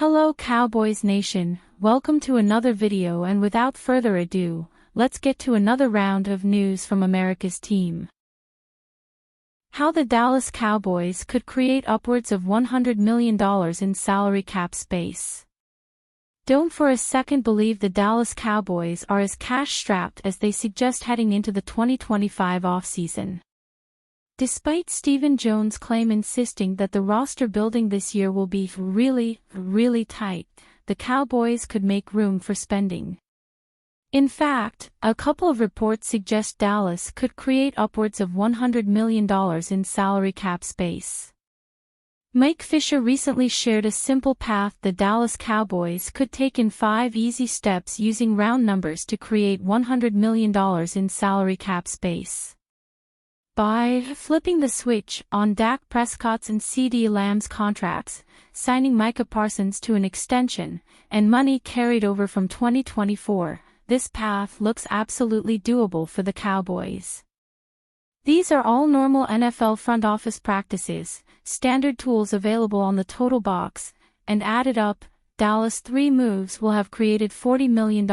Hello Cowboys Nation, welcome to another video, and without further ado, let's get to another round of news from America's team. How the Dallas Cowboys could create upwards of $100 million in salary cap space. Don't for a second believe the Dallas Cowboys are as cash-strapped as they suggest heading into the 2025 offseason. Despite Stephen Jones' claim insisting that the roster building this year will be really tight, the Cowboys could make room for spending. In fact, a couple of reports suggest Dallas could create upwards of $100 million in salary cap space. Mike Fisher recently shared a simple path the Dallas Cowboys could take in 5 easy steps using round numbers to create $100 million in salary cap space. By flipping the switch on Dak Prescott's and CeeDee Lamb's contracts, signing Micah Parsons to an extension, and money carried over from 2024, this path looks absolutely doable for the Cowboys. These are all normal NFL front office practices, standard tools available on the total box, and added up, Dallas' 3 moves will have created $40 million,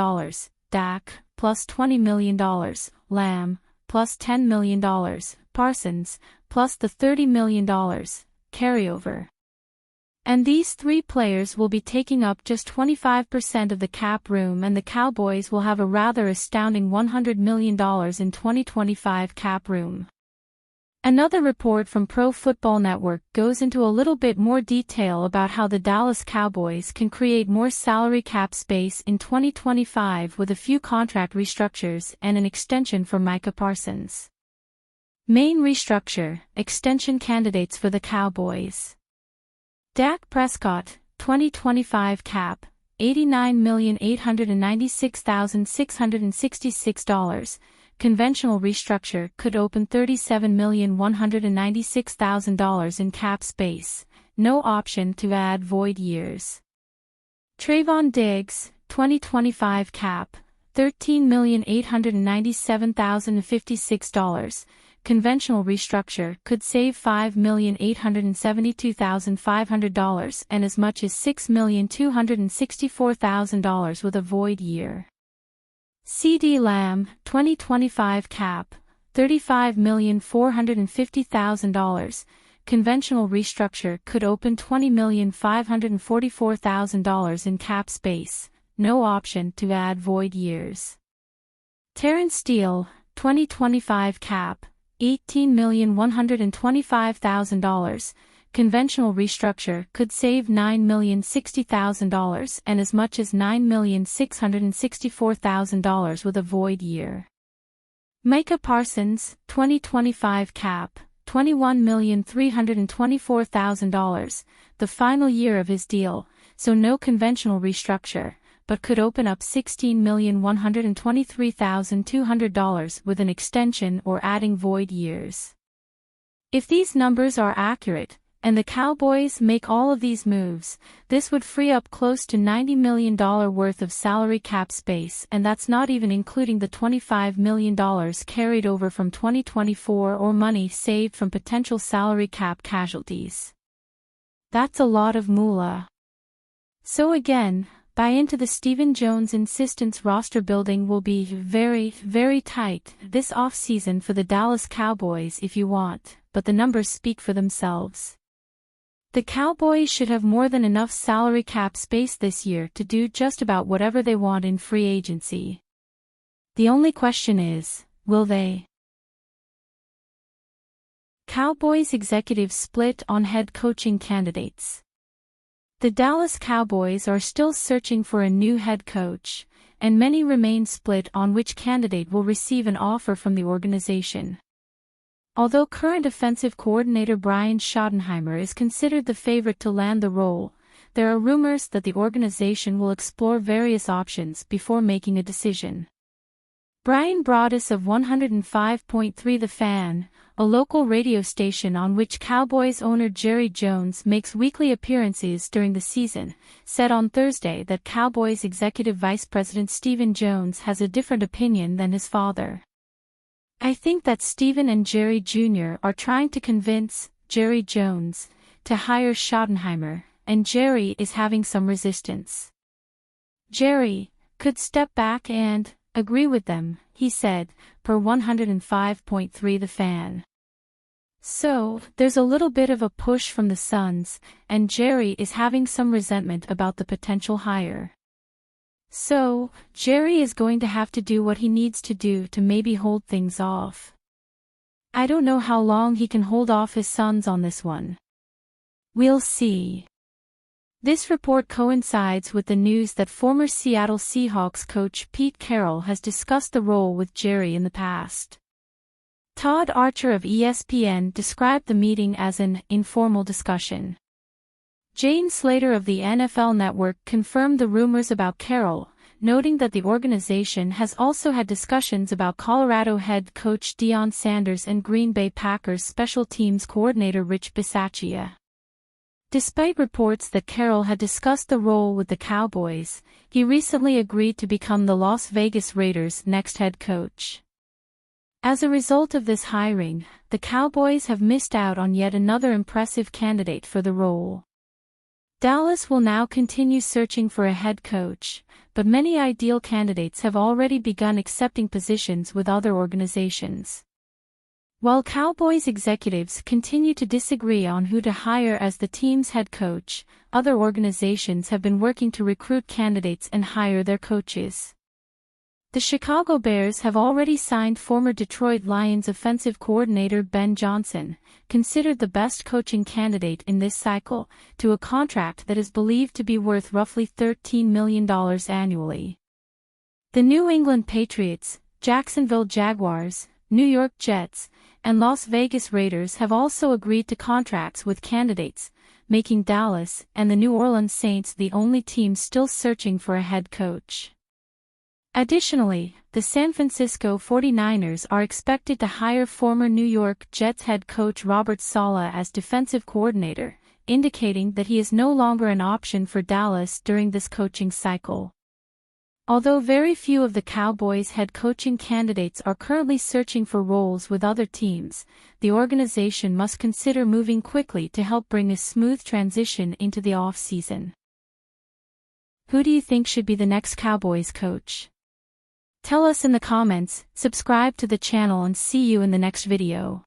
Dak, plus $20 million, Lamb, plus $10 million, Parsons, plus the $30 million, carryover. And these 3 players will be taking up just 25% of the cap room, and the Cowboys will have a rather astounding $100 million in 2025 cap room. Another report from Pro Football Network goes into a little bit more detail about how the Dallas Cowboys can create more salary cap space in 2025 with a few contract restructures and an extension for Micah Parsons. Main restructure, extension candidates for the Cowboys. Dak Prescott, 2025 cap, $89,896,666. Conventional restructure could open $37,196,000 in cap space, no option to add void years. Trayvon Diggs, 2025 cap, $13,897,056. Conventional restructure could save $5,872,500 and as much as $6,264,000 with a void year. CeeDee Lamb, 2025 cap, $35,450,000. Conventional restructure could open $20,544,000 in cap space, no option to add void years. Terrence Steele, 2025 cap, $18,125,000. Conventional restructure could save $9,060,000 and as much as $9,664,000 with a void year. Micah Parsons, 2025 cap, $21,324,000, the final year of his deal, so no conventional restructure, but could open up $16,123,200 with an extension or adding void years. If these numbers are accurate, and the Cowboys make all of these moves, this would free up close to $90 million worth of salary cap space, and that's not even including the $25 million carried over from 2024 or money saved from potential salary cap casualties. That's a lot of moolah. So again, buy into the Stephen Jones insistence roster building will be very tight this offseason for the Dallas Cowboys if you want, but the numbers speak for themselves. The Cowboys should have more than enough salary cap space this year to do just about whatever they want in free agency. The only question is, will they? Cowboys executives split on head coaching candidates. The Dallas Cowboys are still searching for a new head coach, and many remain split on which candidate will receive an offer from the organization. Although current offensive coordinator Brian Schottenheimer is considered the favorite to land the role, there are rumors that the organization will explore various options before making a decision. Brian Broaddus of 105.3 The Fan, a local radio station on which Cowboys owner Jerry Jones makes weekly appearances during the season, said on Thursday that Cowboys executive vice president Stephen Jones has a different opinion than his father. I think that Stephen and Jerry Jr. are trying to convince Jerry Jones to hire Schottenheimer, and Jerry is having some resistance. Jerry could step back and agree with them, he said, per 105.3 The Fan. So, there's a little bit of a push from the Suns, and Jerry is having some resentment about the potential hire. So, Jerry is going to have to do what he needs to do to maybe hold things off. I don't know how long he can hold off his Suns on this one. We'll see. This report coincides with the news that former Seattle Seahawks coach Pete Carroll has discussed the role with Jerry in the past. Todd Archer of ESPN described the meeting as an informal discussion. Jane Slater of the NFL Network confirmed the rumors about Carroll, noting that the organization has also had discussions about Colorado head coach Deion Sanders and Green Bay Packers special teams coordinator Rich Bisaccia. Despite reports that Carroll had discussed the role with the Cowboys, he recently agreed to become the Las Vegas Raiders' next head coach. As a result of this hiring, the Cowboys have missed out on yet another impressive candidate for the role. Dallas will now continue searching for a head coach, but many ideal candidates have already begun accepting positions with other organizations. While Cowboys executives continue to disagree on who to hire as the team's head coach, other organizations have been working to recruit candidates and hire their coaches. The Chicago Bears have already signed former Detroit Lions offensive coordinator Ben Johnson, considered the best coaching candidate in this cycle, to a contract that is believed to be worth roughly $13 million annually. The New England Patriots, Jacksonville Jaguars, New York Jets, and Las Vegas Raiders have also agreed to contracts with candidates, making Dallas and the New Orleans Saints the only teams still searching for a head coach. Additionally, the San Francisco 49ers are expected to hire former New York Jets head coach Robert Saleh as defensive coordinator, indicating that he is no longer an option for Dallas during this coaching cycle. Although very few of the Cowboys' head coaching candidates are currently searching for roles with other teams, the organization must consider moving quickly to help bring a smooth transition into the off-season. Who do you think should be the next Cowboys coach? Tell us in the comments, subscribe to the channel and see you in the next video.